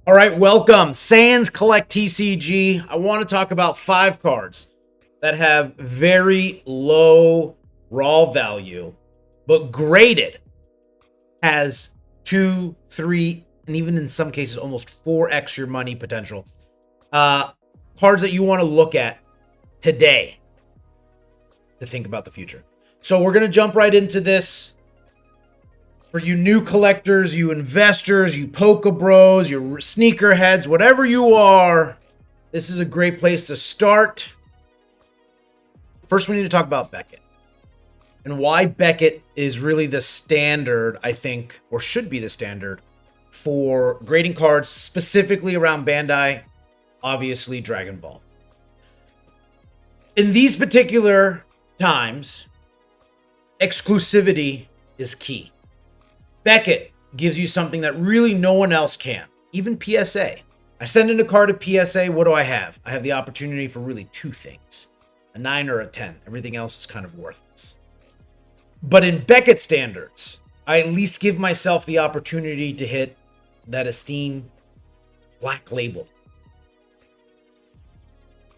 All right, welcome. Sans Collect TCG. I want to talk about 5 cards that have very low raw value, but graded has 2, 3, and even in some cases almost 4x your money potential. Cards that you want to look at today to think about the future. So we're going to jump right into this. For you new collectors, you investors, you Poke Bros, you sneakerheads, whatever you are, this is a great place to start. First, we need to talk about Beckett and why Beckett is really the standard, I think, or should be the standard for grading cards, specifically around Bandai, obviously Dragon Ball. In these particular times, exclusivity is key. Beckett gives you something that really no one else can, even PSA. I send in a card to PSA, what do I have? I have the opportunity for really 2 things, a 9 or a 10. Everything else is kind of worthless. But in Beckett standards, I at least give myself the opportunity to hit that esteemed black label.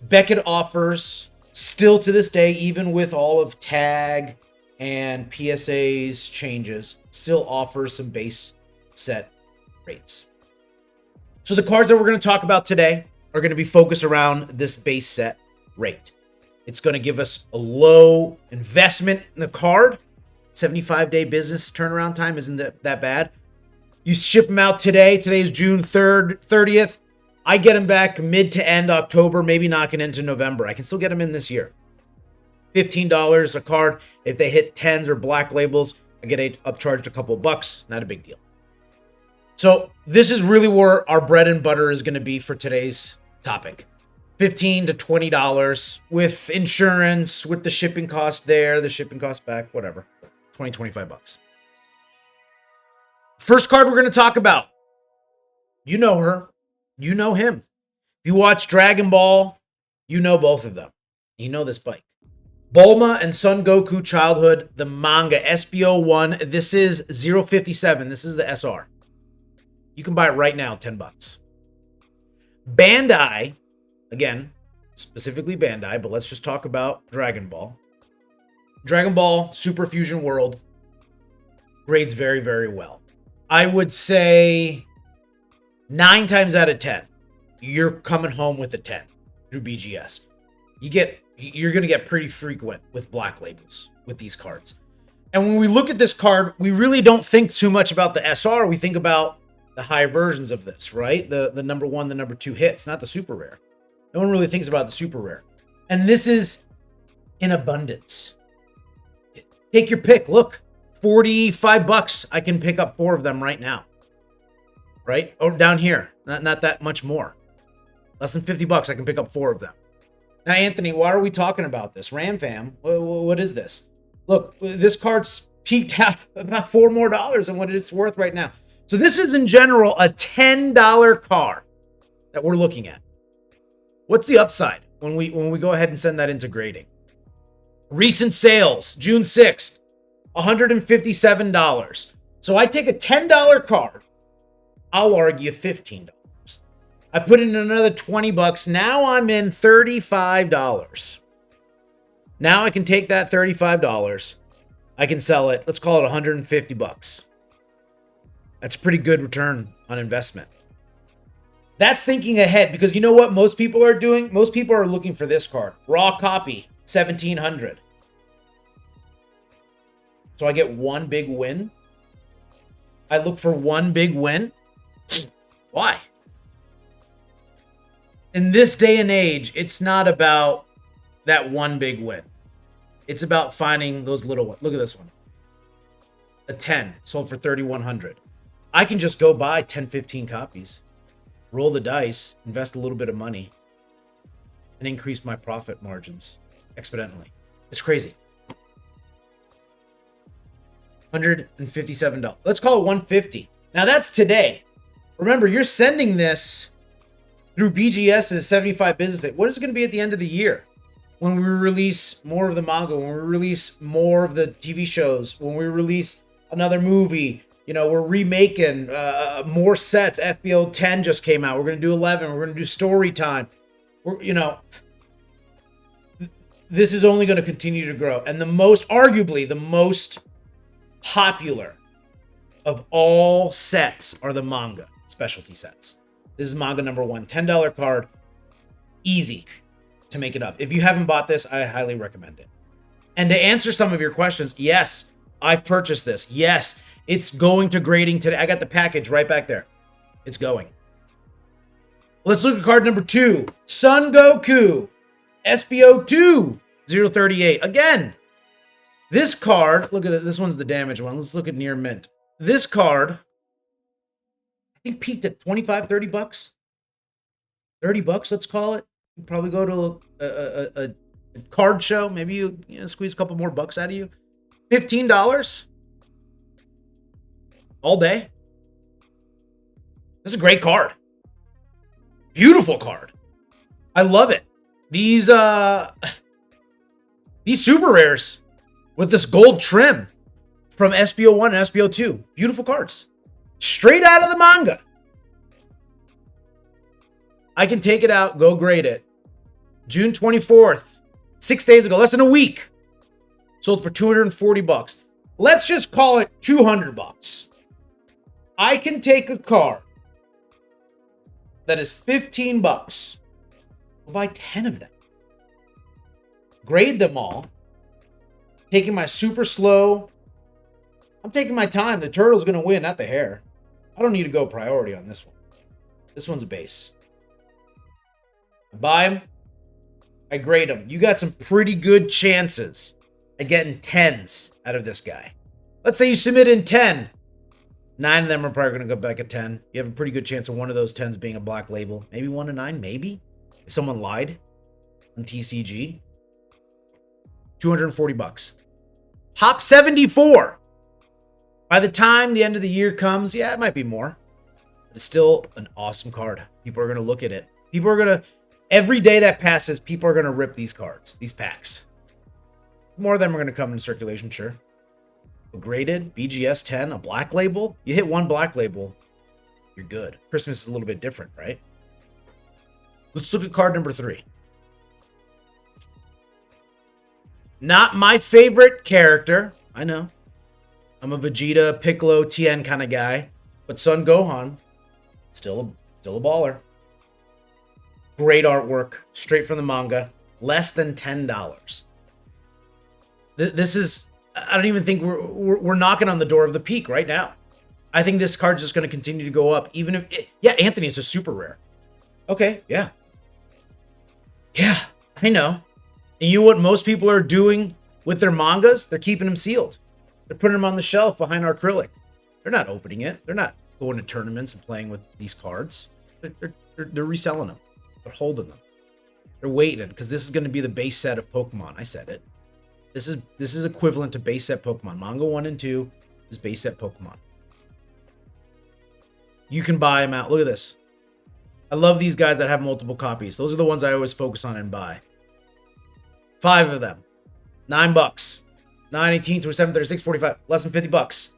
Beckett offers, still to this day, even with all of tag and PSA's changes, still offers some base set rates. So the cards that we're going to talk about today are going to be focused around this base set rate. It's going to give us a low investment in the card. 75-day business turnaround time isn't that bad. You ship them out today. Today is June 3rd, 30th. I get them back mid to end October, maybe knocking into November. I can still get them in this year. $15 a card. If they hit 10s or black labels, I get upcharged a couple bucks. Not a big deal. So this is really where our bread and butter is going to be for today's topic. $15 to $20 with insurance, with the shipping cost there, the shipping cost back, whatever. 20, 25 bucks. First card we're going to talk about. You know her. You know him. If you watch Dragon Ball, you know both of them. You know this bike. Bulma and Son Goku Childhood, the manga, SBO1. This is 057. This is the SR. You can buy it right now, 10 bucks. Bandai, again, specifically Bandai, but let's just talk about Dragon Ball. Dragon Ball Super Fusion World grades very, very well. I would say 9 times out of 10, you're coming home with a 10 through BGS. You're going to get pretty frequent with black labels with these cards. And when we look at this card, we really don't think too much about the SR. We think about the higher versions of this, right? The number 1, the number 2 hits, not the super rare. No one really thinks about the super rare. And this is in abundance. Take your pick. Look, 45 bucks. I can pick up 4 of them right now. Right? Or down here. Not that much more. Less than 50 bucks. I can pick up 4 of them. Now, Anthony, why are we talking about this? Ram Fam, what is this? Look, this card's peaked out about $4 more than what it's worth right now. So this is, in general, a $10 card that we're looking at. What's the upside when we go ahead and send that into grading? Recent sales, June 6th, $157. So I take a $10 card. I'll argue $15. I put in another 20 bucks. Now I'm in $35. Now I can take that $35. I can sell it. Let's call it 150 bucks. That's a pretty good return on investment. That's thinking ahead, because you know what most people are doing? Most people are looking for this card. Raw copy, 1700. So I get one big win. I look for one big win. Why? In this day and age, it's not about that one big win. It's about finding those little ones. Look at this one. A 10 sold for 3,100. I can just go buy 10, 15 copies, roll the dice, invest a little bit of money, and increase my profit margins exponentially. It's crazy. $157. Let's call it 150. Now that's today. Remember, you're sending this through BGS's 75 business day. What is it going to be at the end of the year? When we release more of the manga, when we release more of the TV shows, when we release another movie, You know, we're remaking more sets. FBO 10 just came out. We're going to do 11. We're going to do story time. This is only going to continue to grow. And arguably the most popular of all sets are the manga specialty sets. This is manga number one. $10 card. Easy to make it up. If you haven't bought this, I highly recommend it. And to answer some of your questions, yes, I've purchased this. Yes, it's going to grading today. I got the package right back there. It's going. Let's look at card number 2. Son Goku SBO 2 038. Again, this card, look at it. This one's the damaged one. Let's look at near mint. This card, I think peaked at 25, 30 bucks. 30 bucks, let's call it. You probably go to a card show. Maybe you squeeze a couple more bucks out of you. $15 all day. This is a great card. Beautiful card. I love it. These super rares with this gold trim from SBO 1 and SBO 2. Beautiful cards. Straight out of the manga. I can take it out, go grade it. June 24th, 6 days ago, less than a week. Sold for 240 bucks. Let's just call it 200 bucks. I can take a card that is 15 bucks. I'll buy 10 of them. Grade them all. Taking my super slow. I'm taking my time. The turtle's going to win, not the hare. I don't need to go priority on this one. This one's a base. I buy them. I grade them. You got some pretty good chances at getting 10s out of this guy. Let's say you submit in 10. 9 of them are probably going to go back at 10. You have a pretty good chance of one of those 10s being a black label. Maybe 1 to 9, maybe. If someone lied on TCG. 240 bucks. Top 74. By the time the end of the year comes, yeah, it might be more. But it's still an awesome card. People are going to look at it. People are going to, every day that passes, people are going to rip these cards, these packs. More of them are going to come in circulation, sure. A graded BGS 10, a black label. You hit one black label, you're good. Christmas is a little bit different, right? Let's look at card number 3. Not my favorite character. I know. I'm a Vegeta, Piccolo, Tien kind of guy. But Son Gohan, still a baller. Great artwork, straight from the manga. Less than $10. This is, I don't even think we're knocking on the door of the peak right now. I think this card's just going to continue to go up, even if, yeah, Anthony is a super rare. Okay, yeah. Yeah, I know. And you know what most people are doing with their mangas? They're keeping them sealed. They're putting them on the shelf behind our acrylic. They're not opening it. They're not going to tournaments and playing with these cards. They're reselling them. They're holding them. They're waiting because this is going to be the base set of Pokemon. I said it. This is equivalent to base set Pokemon. Manga 1 and 2 is base set Pokemon. You can buy them out. Look at this. I love these guys that have multiple copies. Those are the ones I always focus on and buy. 5 of them. $9. 9, 18, 27, 36, 45. Less than 50 bucks.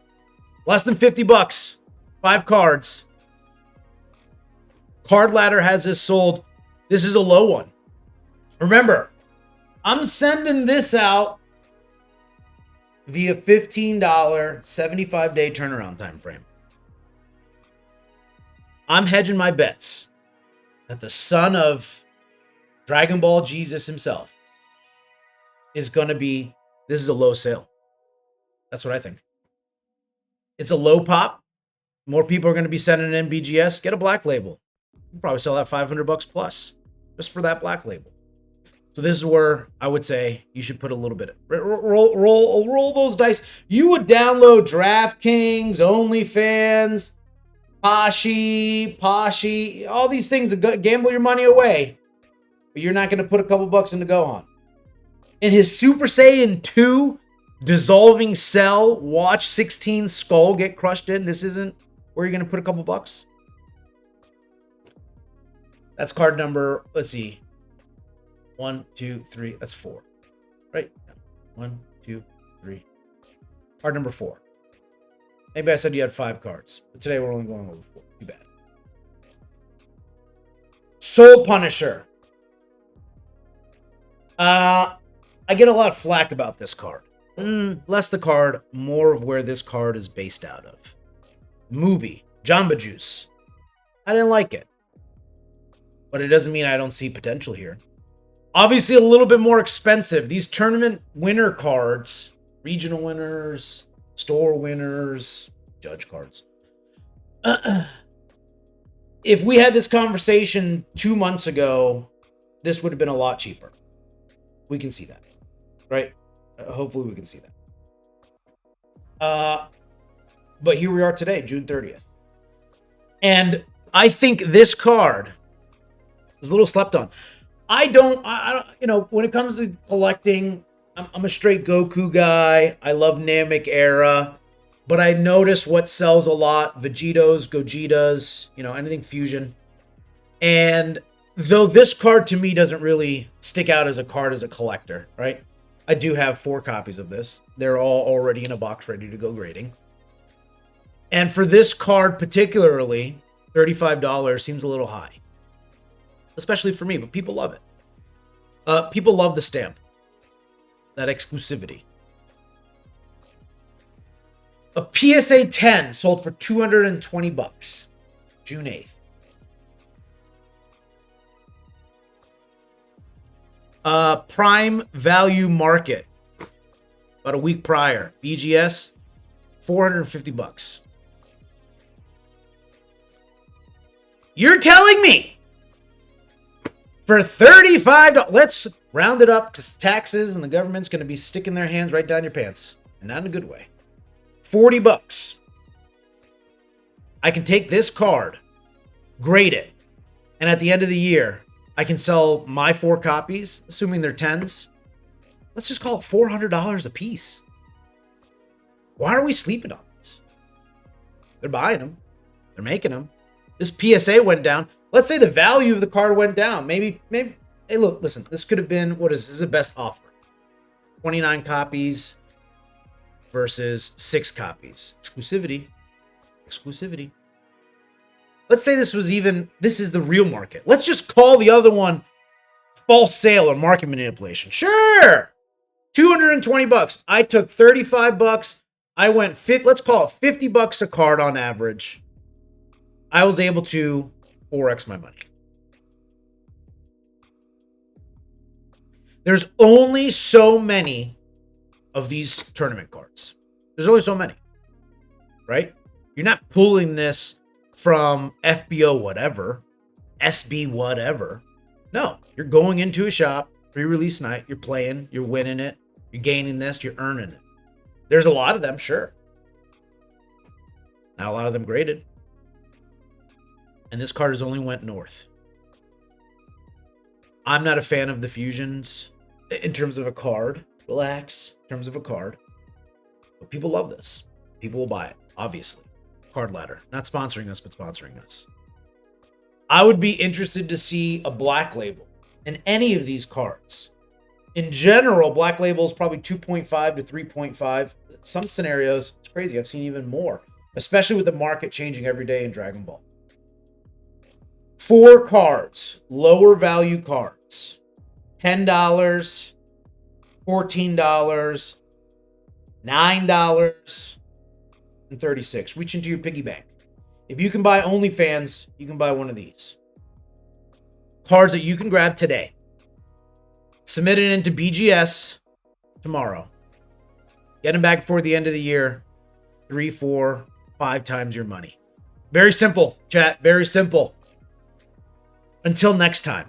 Less than 50 bucks. 5 cards. Card Ladder has this sold. This is a low one. Remember, I'm sending this out via $15, 75-day turnaround time frame. I'm hedging my bets that the son of Dragon Ball Jesus himself is going to be, this is a low sale. That's what I think. It's a low pop. More people are going to be sending in BGS. Get a black label. You probably sell that $500 plus just for that black label. So this is where I would say you should put a little bit. Roll those dice. You would download DraftKings, OnlyFans, Poshy, all these things to gamble your money away. But you're not going to put a couple bucks into Gohan. In his Super Saiyan 2 dissolving cell, watch 16 skull get crushed in. This isn't where you're going to put a couple bucks. That's card number, let's see. 1, 2, 3. That's 4. Right? 1, 2, 3. Card number 4. Maybe I said you had 5 cards, but today we're only going over 4. Too bad. Soul Punisher. I get a lot of flack about this card. Less the card, more of where this card is based out of. Movie, Jamba Juice. I didn't like it. But it doesn't mean I don't see potential here. Obviously a little bit more expensive. These tournament winner cards, regional winners, store winners, judge cards. If we had this conversation 2 months ago, this would have been a lot cheaper. We can see that, right? Hopefully we can see that. But here we are today, June 30th. And I think this card is a little slept on. I don't, you know, when it comes to collecting, I'm a straight Goku guy. I love Namek era. But I notice what sells a lot, Vegetos, Gogetas, you know, anything fusion. And though this card to me doesn't really stick out as a card as a collector, right? I do have 4 copies of this. They're all already in a box ready to go grading. And for this card particularly, $35 seems a little high. Especially for me, but people love it. People love the stamp. That exclusivity. A PSA 10 sold for $220. June 8th. Prime Value Market. About a week prior. BGS, $450. You're telling me for $35, let's round it up to taxes, and the government's going to be sticking their hands right down your pants. And not in a good way. $40. I can take this card, grade it, and at the end of the year, I can sell my 4 copies, assuming they're 10s. Let's just call it $400 a piece. Why are we sleeping on this? They're buying them. They're making them. This PSA went down. Let's say the value of the card went down. Maybe. Hey, look, listen. This could have been, this is the best offer. 29 copies versus 6 copies. Exclusivity. Let's say this is the real market. Let's just call the other one false sale or market manipulation. Sure. $220. I took $35. I went let's call it $50 a card on average. I was able to 4x my money. There's only so many of these tournament cards. There's only so many, right? You're not pulling this from FBO whatever, SB whatever. No, you're going into a shop, pre-release night, you're playing, you're winning it, you're gaining this, you're earning it. There's a lot of them, sure. Not a lot of them graded. And this card has only went north. I'm not a fan of the fusions in terms of a card. Relax. In terms of a card. But people love this. People will buy it, obviously. Card Ladder. Not sponsoring us, but sponsoring us. I would be interested to see a black label in any of these cards. In general, black label is probably 2.5 to 3.5. Some scenarios, it's crazy. I've seen even more, especially with the market changing every day in Dragon Ball. 4 cards, lower value cards. $10, $14, $9, and $36. Reach into your piggy bank. If you can buy OnlyFans, you can buy one of these. Cards that you can grab today. Submit it into BGS tomorrow. Get them back before the end of the year. 3, 4, 5 times your money. Very simple, chat. Very simple. Until next time.